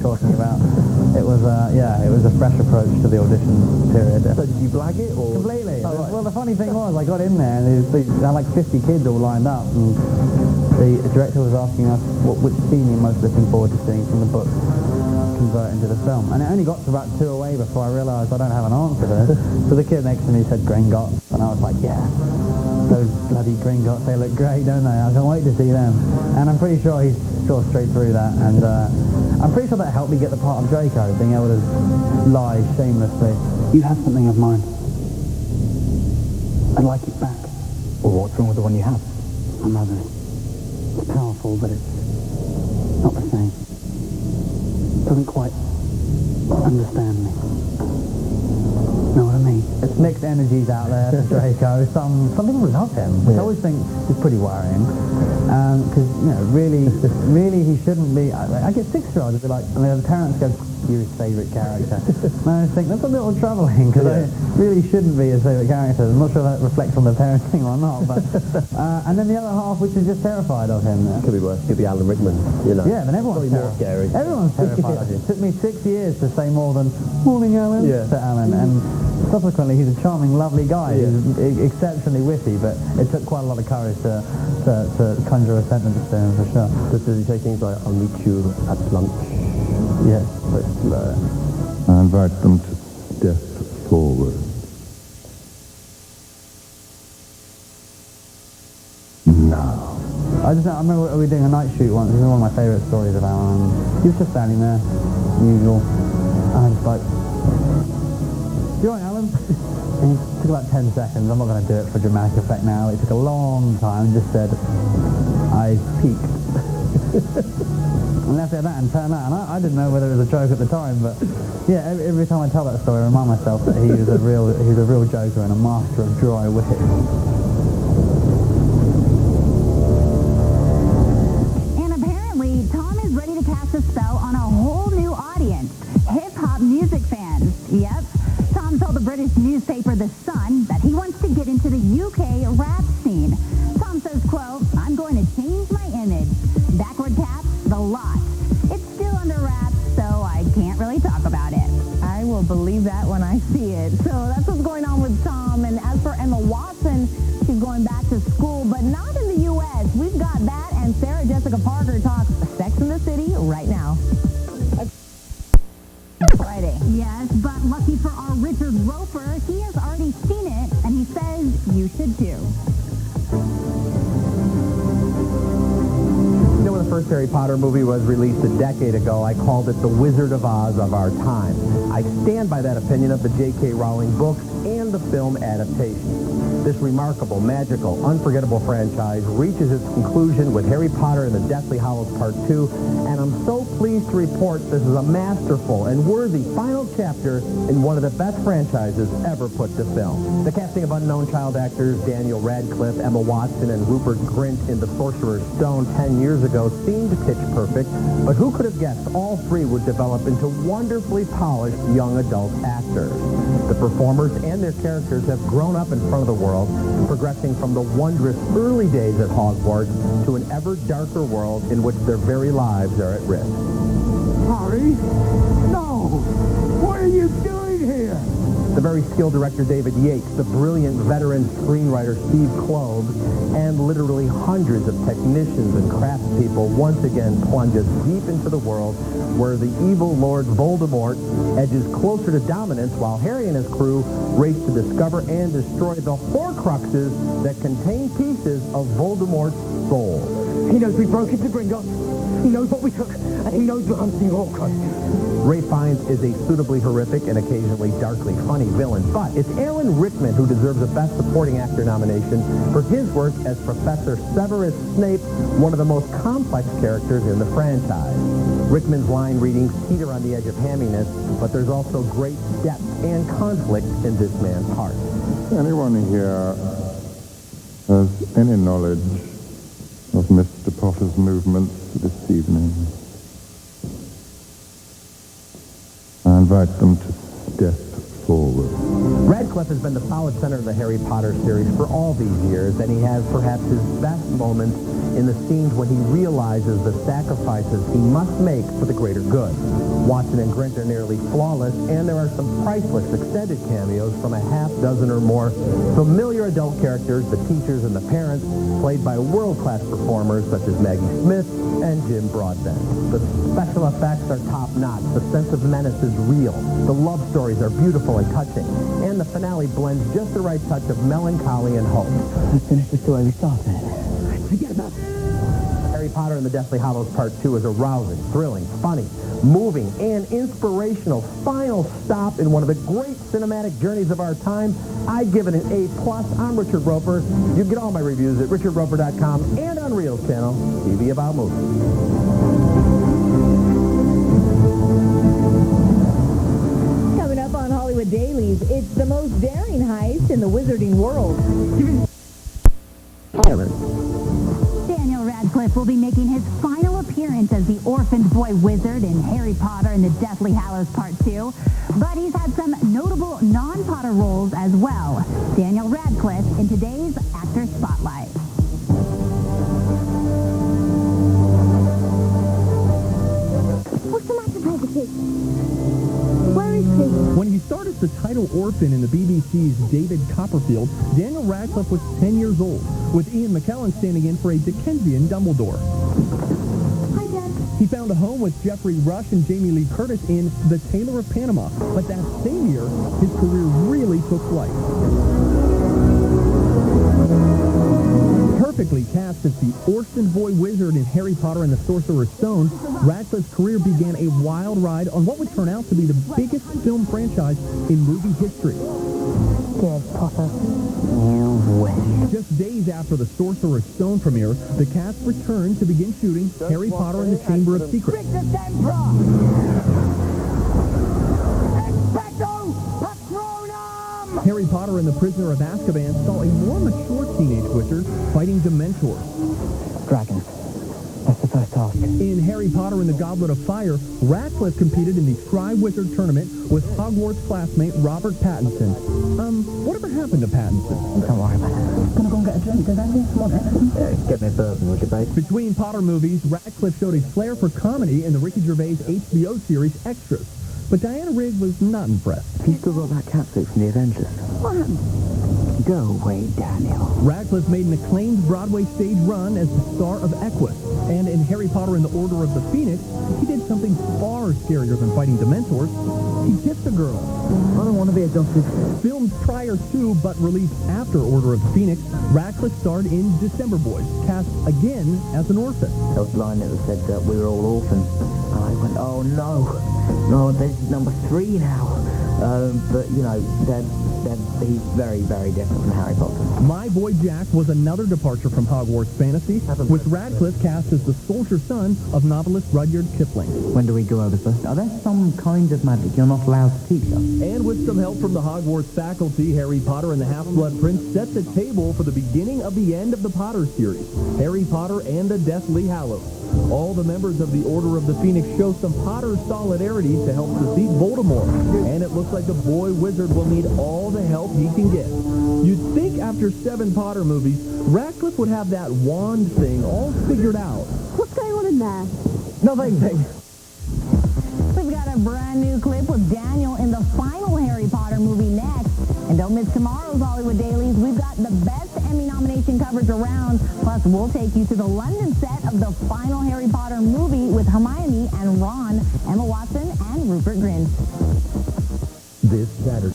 talking about. It was, it was a fresh approach to the audition period. So did you blag it, or...? Completely. Oh, right. Well, the funny thing was, I got in there, and they had like 50 kids all lined up, and the director was asking us which scene you're most looking forward to seeing from the book convert into the film. And it only got to about 2 away before I realised I don't have an answer to this. So the kid next to me said Gringotts, and I was like, yeah. Those bloody Gringotts, they look great, don't they? I can't wait to see them. And I'm pretty sure he saw straight through that, and I'm pretty sure that helped me get the part of Draco, being able to lie shamelessly. You have something of mine. I'd like it back. Well, what's wrong with the one you have? My mother. It's powerful, but it's not the same. Doesn't quite understand me. Know what I mean? It's mixed energies out there for Draco. Some people love him, which I always think is pretty worrying. Because, really he shouldn't be... I get 6-year-olds who be like... the parents go, you're his favourite character. And I think that's a little troubling, because I really shouldn't be his favourite character. I'm not sure that reflects on the parenting or not, but... and then the other half, which is just terrified of him. Could be worse. Could be Alan Rickman, Yeah, then everyone's scary. Everyone's terrified of him. It took me 6 years to say more than, morning, Alan, to Alan. And subsequently, he's a charming, lovely guy. He's exceptionally witty, but it took quite a lot of courage to conjure a sentence to him, for sure. Does he say things like, I'll meet you at lunch? Yes, but slow. I invite them to step forward. Now. I remember we were doing a night shoot once. This is one of my favourite stories of Alan. He was just standing there, usual. And I was like, you all right, Alan? And it took about 10 seconds. I'm not going to do it for dramatic effect now. It took a long time. Just said, I peaked. And left it at that and turned out. And I didn't know whether it was a joke at the time, but yeah, every time I tell that story, I remind myself that he was a real joker and a master of dry wit. And apparently, Tom is ready to cast a spell on a whole new audience, hip-hop music fans. Yep. Tom told the British newspaper The Sun that he wants to get into the UK rap scene. Tom says, quote, I'm going to change my image. Backward caps, the lot. It's still under wraps, so I can't really talk about it. I will believe that when I see it. So that's what's going on with Tom. And as for Emma Watson, she's going back to school, but not in the U.S. We've got that, and Sarah Jessica Parker talks Sex and the City right now. Friday. Yes, but lucky for our Richard Roper, he has already seen it, and he says you should too. You know, when the first Harry Potter movie was released a decade ago, I called it the Wizard of Oz of our time. I stand by that opinion of the J.K. Rowling books and the film adaptation. This remarkable, magical, unforgettable franchise reaches its conclusion with Harry Potter and the Deathly Hallows Part 2, and I'm so pleased to report this is a masterful and worthy final chapter in one of the best franchises ever put to film. The casting of unknown child actors Daniel Radcliffe, Emma Watson, and Rupert Grint in The Sorcerer's Stone 10 years ago seemed pitch perfect, but who could have guessed all three would develop into wonderfully polished young adult actors? The performers and their characters have grown up in front of the world, progressing from the wondrous early days at Hogwarts to an ever darker world in which their very lives are at risk. Harry? No! What are you doing here? The very skilled director David Yates, the brilliant veteran screenwriter Steve Kloves, and literally hundreds of technicians and craftspeople once again plunge us deep into the world where the evil Lord Voldemort edges closer to dominance while Harry and his crew race to discover and destroy the Horcruxes that contain pieces of Voldemort's soul. He knows we broke into Gringotts. He knows what we took, and he knows we're hunting Horcruxes. Ralph Fiennes is a suitably horrific and occasionally darkly funny villain, but it's Alan Rickman who deserves a Best Supporting Actor nomination for his work as Professor Severus Snape, one of the most complex characters in the franchise. Rickman's line readings teeter on the edge of hamminess, but there's also great depth and conflict in this man's heart. Anyone here has any knowledge of Mr. Potter's movements this evening? I invite them to step forward. Radcliffe has been the solid center of the Harry Potter series for all these years, and he has perhaps his best moments in the scenes when he realizes the sacrifices he must make for the greater good. Watson and Grint are nearly flawless, and there are some priceless extended cameos from a half dozen or more familiar adult characters, the teachers and the parents, played by world-class performers such as Maggie Smith and Jim Broadbent. The special effects are top-notch, the sense of menace is real, the love stories are beautiful and touching, and the finale blends just the right touch of melancholy and hope. Let's finish the story we started. Together. Harry Potter and the Deathly Hallows Part 2 is a rousing, thrilling, funny, moving, and inspirational final stop in one of the great cinematic journeys of our time. I give it an A+. I'm Richard Roper. You can get all my reviews at richardroper.com and on Reelz Channel, TV About Movies. Coming up on Hollywood Dailies, it's the most daring heist in the wizarding world. Daniel Radcliffe will be making his final appearance as the orphaned boy wizard in Harry Potter and the Deathly Hallows Part 2, but he's had some notable non-Potter roles as well. Daniel Radcliffe in today's Actor Spotlight. What's the matter, Pegasus? Where is he? When he starred as the title orphan in the BBC's David Copperfield, Daniel Radcliffe was 10 years old, with Ian McKellen standing in for a Dickensian Dumbledore. Hi, Dad. He found a home with Jeffrey Rush and Jamie Lee Curtis in The Tailor of Panama, but that same year, his career really took flight. Perfectly cast as the orphan boy wizard in Harry Potter and the Sorcerer's Stone, Radcliffe's career began a wild ride on what would turn out to be the biggest film franchise in movie history. Dear Potter. Just days after the Sorcerer's Stone premiere, the cast returned to begin shooting Harry Potter and the Chamber of Secrets. Harry Potter and the Prisoner of Azkaban saw a more mature teenage wizard fighting Dementors. Dragon. That's the first task. In Harry Potter and the Goblet of Fire, Radcliffe competed in the Tri-Wizard Tournament with Hogwarts classmate Robert Pattinson. Whatever happened to Pattinson? Don't worry about it. Gonna go and get a drink, does Andy? Come on, Get me a bourbon, would you, babe? Between Potter movies, Radcliffe showed a flair for comedy in the Ricky Gervais HBO series Extras. But Diana Rigg was not impressed. Have you still got that catsuit from the Avengers? What happened? Go away, Daniel. Radcliffe made an acclaimed Broadway stage run as the star of Equus. And in Harry Potter and the Order of the Phoenix, he did something far scarier than fighting Dementors. He kissed a girl. I don't want to be adopted. Filmed prior to, but released after Order of the Phoenix, Radcliffe starred in December Boys, cast again as an orphan. There was a line that said that we were all orphans. And I went, oh no. No, this is number 3 now. But, you know, he's very, very different from Harry Potter. My Boy Jack was another departure from Hogwarts fantasy, with Radcliffe cast as the soldier son of novelist Rudyard Kipling. When do we go over, sir? Are there some kinds of magic you're not allowed to teach us? And with some help from the Hogwarts faculty, Harry Potter and the Half-Blood Prince set the table for the beginning of the end of the Potter series, Harry Potter and the Deathly Hallows. All the members of the Order of the Phoenix show some Potter solidarity to help defeat Voldemort, and it looks like the boy wizard will need all the help he can get. You'd think after 7 Potter movies, Radcliffe would have that wand thing all figured out. What's going on in there? Nothing. We've got a brand new clip with Daniel in the final Harry Potter movie next. And don't miss tomorrow's Hollywood Dailies. We've got the best Emmy nomination coverage around. Plus, we'll take you to the London set of the final Harry Potter movie with Hermione and Ron, Emma Watson, and Rupert Grint. This Saturday.